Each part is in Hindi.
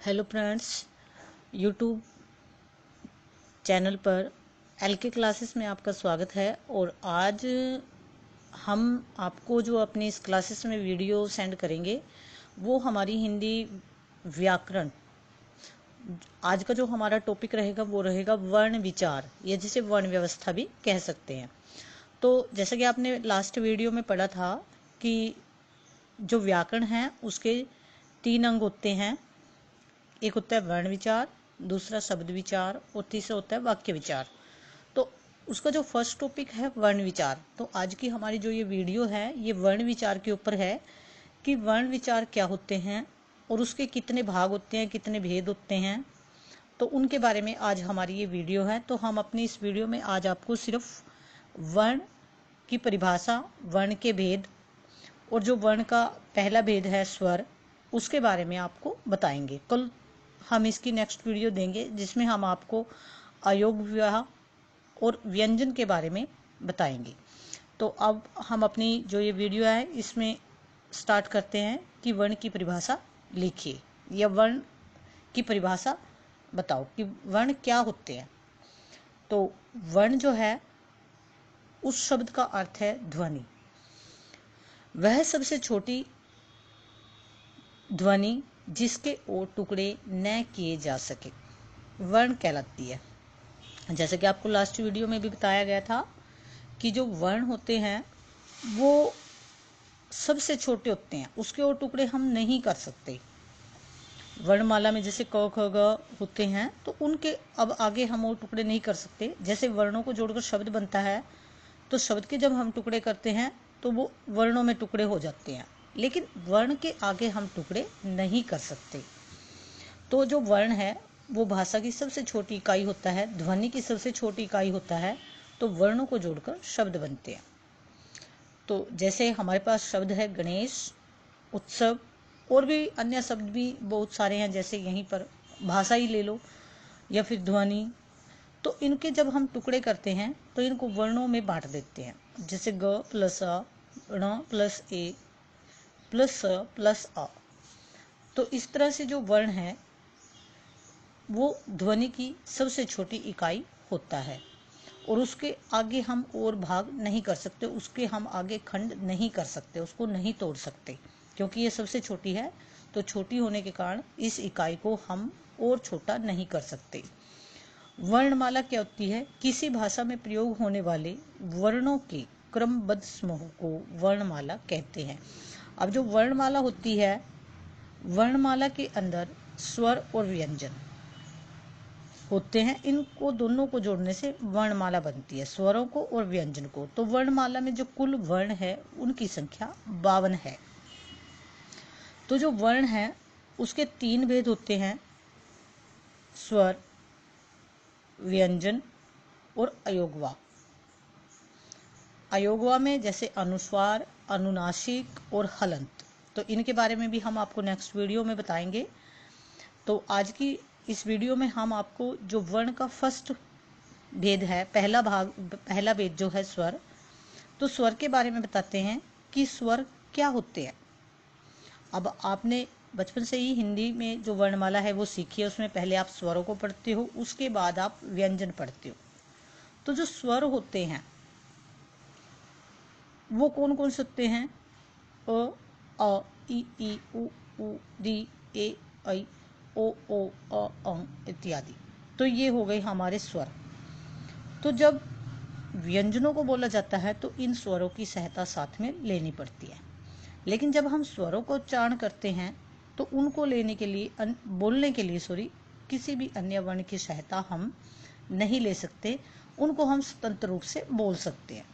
हेलो फ्रेंड्स, यूट्यूब चैनल पर एलके क्लासेस में आपका स्वागत है। और आज हम आपको जो अपनी इस क्लासेस में वीडियो सेंड करेंगे वो हमारी हिंदी व्याकरण। आज का जो हमारा टॉपिक रहेगा वो रहेगा वर्ण विचार, या जिसे वर्ण व्यवस्था भी कह सकते हैं। तो जैसा कि आपने लास्ट वीडियो में पढ़ा था कि जो व्याकरण है उसके 3 अंग होते हैं। एक होता है वर्ण विचार, दूसरा शब्द विचार और तीसरा होता है वाक्य विचार। तो उसका जो फर्स्ट टॉपिक है वर्ण विचार, तो आज की हमारी जो ये वीडियो है ये वर्ण विचार के ऊपर है कि वर्ण विचार क्या होते हैं और उसके कितने भाग होते हैं, कितने भेद होते हैं। तो उनके बारे में आज हमारी ये वीडियो है। तो हम अपनी इस वीडियो में आज आपको सिर्फ वर्ण की परिभाषा, वर्ण के भेद और जो वर्ण का पहला भेद है स्वर, उसके बारे में आपको बताएंगे। कल हम इसकी नेक्स्ट वीडियो देंगे जिसमें हम आपको अयोग विवाह और व्यंजन के बारे में बताएंगे। तो अब हम अपनी जो ये वीडियो है इसमें स्टार्ट करते हैं कि वर्ण की परिभाषा लिखिए, या वर्ण की परिभाषा बताओ कि वर्ण क्या होते हैं। तो वर्ण जो है उस शब्द का अर्थ है ध्वनि। वह सबसे छोटी ध्वनि जिसके और टुकड़े न किए जा सके वर्ण कहलाती है। जैसे कि आपको लास्ट वीडियो में भी बताया गया था कि जो वर्ण होते हैं वो सबसे छोटे होते हैं, उसके और टुकड़े हम नहीं कर सकते। वर्णमाला में जैसे क ख ग होते हैं तो उनके अब आगे हम और टुकड़े नहीं कर सकते। जैसे वर्णों को जोड़कर शब्द बनता है तो शब्द के जब हम टुकड़े करते हैं तो वो वर्णों में टुकड़े हो जाते हैं, लेकिन वर्ण के आगे हम टुकड़े नहीं कर सकते। तो जो वर्ण है वो भाषा की सबसे छोटी इकाई होता है, ध्वनि की सबसे छोटी इकाई होता है। तो वर्णों को जोड़कर शब्द बनते हैं। तो जैसे हमारे पास शब्द है गणेश, उत्सव, और भी अन्य शब्द भी बहुत सारे हैं। जैसे यहीं पर भाषा ही ले लो या फिर ध्वनि। तो इनके जब हम टुकड़े करते हैं तो इनको वर्णों में बांट देते हैं। जैसे ग प्लस अ, ण प्लस ए प्लस स प्लस अ। तो इस तरह से जो वर्ण है वो ध्वनि की सबसे छोटी इकाई होता है और उसके आगे हम और भाग नहीं कर सकते, उसके हम आगे खंड नहीं कर सकते, उसको नहीं तोड़ सकते, क्योंकि ये सबसे छोटी है। तो छोटी होने के कारण इस इकाई को हम और छोटा नहीं कर सकते। वर्णमाला क्या होती है? किसी भाषा में प्रयोग होने वाले वर्णों के क्रमबद्ध समूह को वर्णमाला कहते हैं। अब जो वर्णमाला होती है, वर्णमाला के अंदर स्वर और व्यंजन होते हैं। इनको दोनों को जोड़ने से वर्णमाला बनती है, स्वरों को और व्यंजन को। तो वर्णमाला में जो कुल वर्ण है उनकी संख्या 52 है। तो जो वर्ण है उसके 3 भेद होते हैं, स्वर, व्यंजन और अयोगवा। अयोगवा में जैसे अनुस्वार, अनुनासिक और हलंत। तो इनके बारे में भी हम आपको नेक्स्ट वीडियो में बताएंगे। तो आज की इस वीडियो में हम आपको जो वर्ण का फर्स्ट भेद है, पहला भेद जो है स्वर, तो स्वर के बारे में बताते हैं कि स्वर क्या होते हैं। अब आपने बचपन से ही हिंदी में जो वर्णमाला है वो सीखी है, उसमें पहले आप स्वरों को पढ़ते हो, उसके बाद आप व्यंजन पढ़ते हो। तो जो स्वर होते हैं वो कौन कौन से होते हैं? अ, ई, उ, री, ए, ऐ, ओ, अ, इत्यादि। तो ये हो गए हमारे स्वर। तो जब व्यंजनों को बोला जाता है तो इन स्वरों की सहायता साथ में लेनी पड़ती है। लेकिन जब हम स्वरों को उच्चारण करते हैं तो उनको लेने के लिए बोलने के लिए किसी भी अन्य वर्ण की सहायता हम नहीं ले सकते। उनको हम स्वतंत्र रूप से बोल सकते हैं।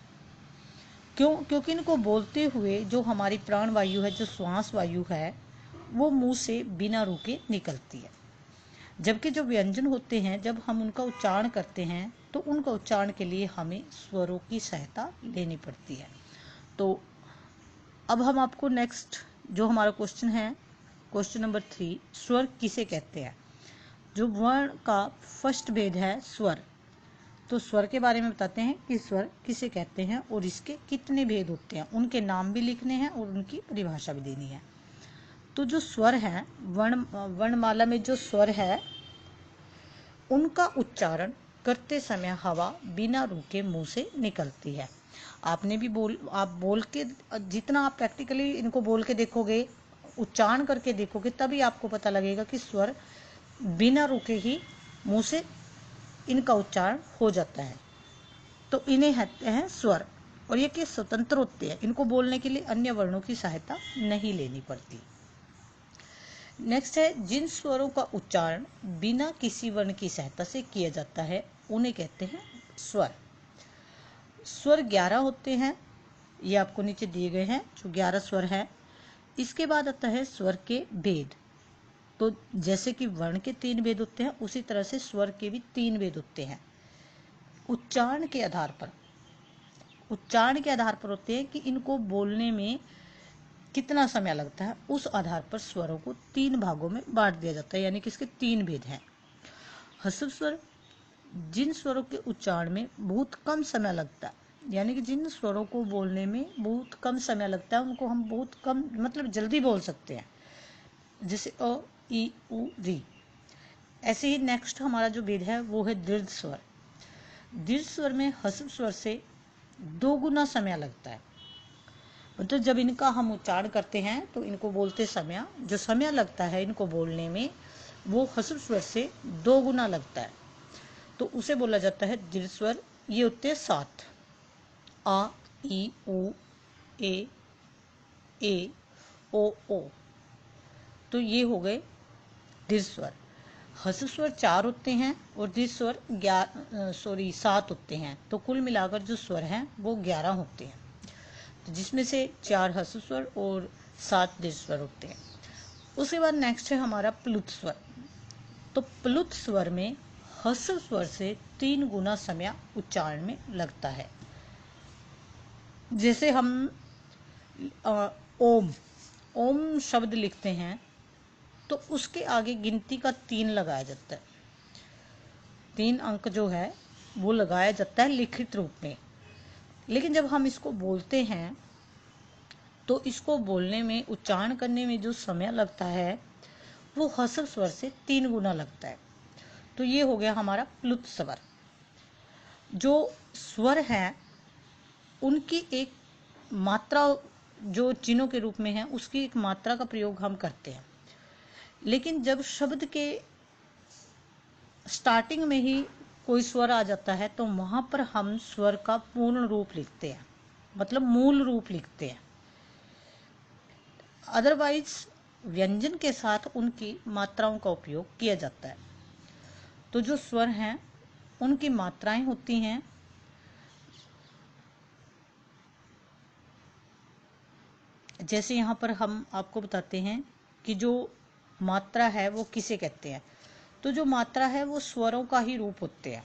क्यों? क्योंकि इनको बोलते हुए जो हमारी प्राण वायु है, जो श्वास वायु है, वो मुंह से बिना रुके निकलती है। जबकि जो व्यंजन होते हैं जब हम उनका उच्चारण करते हैं तो उनका उच्चारण के लिए हमें स्वरों की सहायता लेनी पड़ती है। तो अब हम आपको नेक्स्ट जो हमारा क्वेश्चन है, क्वेश्चन नंबर 3, स्वर किसे कहते हैं? जो वर्ण का फर्स्ट भेद है स्वर, तो स्वर के बारे में बताते हैं कि स्वर किसे कहते हैं और इसके कितने भेद होते हैं। उनके नाम भी लिखने हैं और उनकी परिभाषा भी देनी है। तो जो स्वर है, वर्णमाला में जो स्वर है उनका उच्चारण करते समय हवा बिना रुके मुंह से निकलती है। आपने भी आप बोल के, जितना आप प्रैक्टिकली इनको बोल के देखोगे, उच्चारण करके देखोगे, तभी आपको पता लगेगा कि स्वर बिना रुके ही मुंह से इनका उच्चारण हो जाता है। तो इन्हें कहते हैं स्वर, और ये कि स्वतंत्र होते हैं, इनको बोलने के लिए अन्य वर्णों की सहायता नहीं लेनी पड़ती। नेक्स्ट है, जिन स्वरों का उच्चारण बिना किसी वर्ण की सहायता से किया जाता है उन्हें कहते हैं स्वर। स्वर 11 होते हैं, ये आपको नीचे दिए गए हैं जो 11 स्वर हैं। इसके बाद आता है स्वर के भेद। तो जैसे कि वर्ण के 3 भेद होते हैं, उसी तरह से स्वर के भी 3 भेद होते हैं। उच्चारण के आधार पर होते हैं कि इनको बोलने में कितना समय लगता है, उस आधार पर स्वरों को 3 भागों में बांट दिया जाता है, यानी कि इसके 3 भेद हैं। ह्रस्व स्वर, जिन स्वरों के उच्चारण में बहुत कम समय लगता है, यानी कि जिन स्वरों को बोलने में बहुत कम समय लगता है, उनको हम बहुत कम, मतलब जल्दी बोल सकते हैं, जैसे अ, ई, उ, री। ऐसे ही नेक्स्ट हमारा जो भेद है वो है दीर्घ स्वर। दीर्घ स्वर में ह्रस्व स्वर से 2 गुना समय लगता है। तो जब इनका हम उच्चारण करते हैं तो इनको बोलते समय जो समय लगता है इनको बोलने में, वो ह्रस्व स्वर से 2 गुना लगता है, तो उसे बोला जाता है दीर्घ स्वर। ये होते हैं 7, आ, ई, उ, ए, ओ। तो ये हो गए दीर्घ स्वर। ह्रस्व स्वर 4 होते हैं और दीर्घ स्वर 7 होते हैं, तो कुल मिलाकर जो स्वर हैं वो 11 होते हैं, जिसमें से 4 ह्रस्व स्वर और 7 दीर्घ स्वर होते हैं। उसके बाद नेक्स्ट है हमारा प्लुत स्वर। तो प्लुत स्वर में ह्रस्व स्वर से 3 गुना समय उच्चारण में लगता है। जैसे हम ओम शब्द लिखते हैं तो उसके आगे गिनती का 3 लगाया जाता है, 3 अंक जो है वो लगाया जाता है लिखित रूप में। लेकिन जब हम इसको बोलते हैं तो इसको बोलने में, उच्चारण करने में जो समय लगता है वो ह्रस्व स्वर से 3 गुना लगता है। तो ये हो गया हमारा प्लुत स्वर। जो स्वर हैं उनकी एक मात्रा, जो चिन्हों के रूप में है, उसकी एक मात्रा का प्रयोग हम करते हैं। लेकिन जब शब्द के स्टार्टिंग में ही कोई स्वर आ जाता है तो वहां पर हम स्वर का पूर्ण रूप लिखते हैं, मतलब मूल रूप लिखते हैं। अदरवाइज व्यंजन के साथ उनकी मात्राओं का उपयोग किया जाता है। तो जो स्वर हैं उनकी मात्राएं होती हैं, जैसे यहाँ पर हम आपको बताते हैं कि जो मात्रा है वो किसे कहते हैं। तो जो मात्रा है वो स्वरों का ही रूप होते हैं,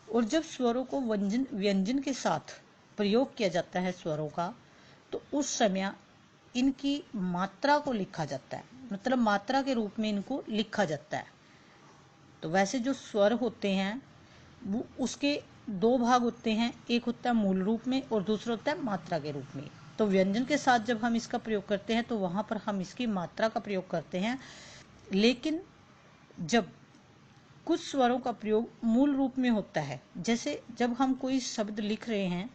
और जब स्वरों को व्यंजन के साथ प्रयोग किया जाता है स्वरों का, तो उस समय इनकी मात्रा को लिखा जाता है, मतलब मात्रा के रूप में इनको लिखा जाता है। तो वैसे जो स्वर होते हैं वो उसके 2 भाग होते हैं, एक होता है मूल रूप में और दूसरा होता है मात्रा के रूप में। तो व्यंजन के साथ जब हम इसका प्रयोग करते हैं तो वहां पर हम इसकी मात्रा का प्रयोग करते हैं। लेकिन जब कुछ स्वरों का प्रयोग मूल रूप में होता है, जैसे जब हम कोई शब्द लिख रहे हैं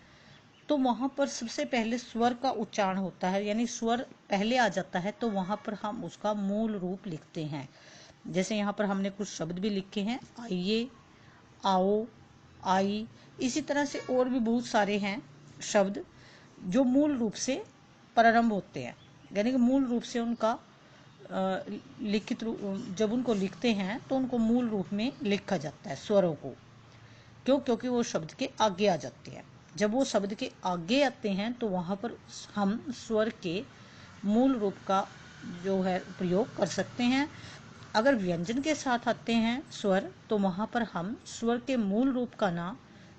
तो वहां पर सबसे पहले स्वर का उच्चारण होता है, यानी स्वर पहले आ जाता है, तो वहां पर हम उसका मूल रूप लिखते हैं। जैसे यहाँ पर हमने कुछ शब्द भी लिखे हैं, आइए, आओ, आई। इसी तरह से और भी बहुत सारे हैं शब्द जो मूल रूप से प्रारंभ होते हैं, यानी कि मूल रूप से उनका लिखित रूप, जब उनको लिखते हैं तो उनको मूल रूप में लिखा जाता है स्वरों को। क्यों? क्योंकि वो शब्द के आगे आ जाते हैं। जब वो शब्द के आगे आते हैं तो वहां पर हम स्वर के मूल रूप का जो है प्रयोग कर सकते हैं। अगर व्यंजन के साथ आते हैं स्वर तो वहां पर हम स्वर के मूल रूप का ना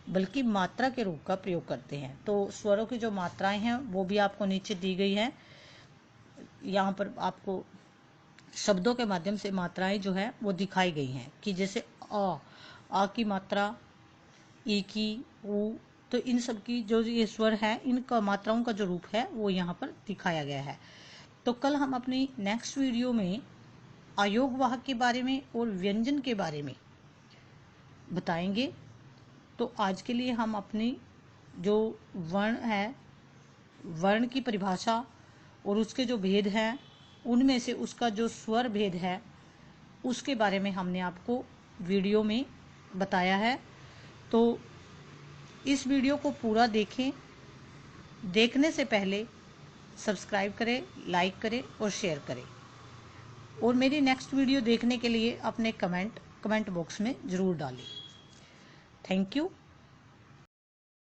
बल्कि मात्रा के रूप का प्रयोग करते हैं। तो स्वरों की जो मात्राएं हैं वो भी आपको नीचे दी गई है। यहाँ पर आपको शब्दों के माध्यम से मात्राएं जो है वो दिखाई गई हैं, कि जैसे आ की मात्रा, ई की, उ। तो इन सब की जो ये स्वर है, इनका मात्राओं का जो रूप है वो यहाँ पर दिखाया गया है। तो कल हम अपनी नेक्स्ट वीडियो में अयोग वाहक के बारे में और व्यंजन के बारे में बताएंगे। तो आज के लिए हम अपनी जो वर्ण है, वर्ण की परिभाषा और उसके जो भेद हैं, उनमें से उसका जो स्वर भेद है उसके बारे में हमने आपको वीडियो में बताया है। तो इस वीडियो को पूरा देखें। देखने से पहले सब्सक्राइब करें, लाइक करें और शेयर करें। और मेरी नेक्स्ट वीडियो देखने के लिए अपने कमेंट बॉक्स में ज़रूर डालें। Thank you.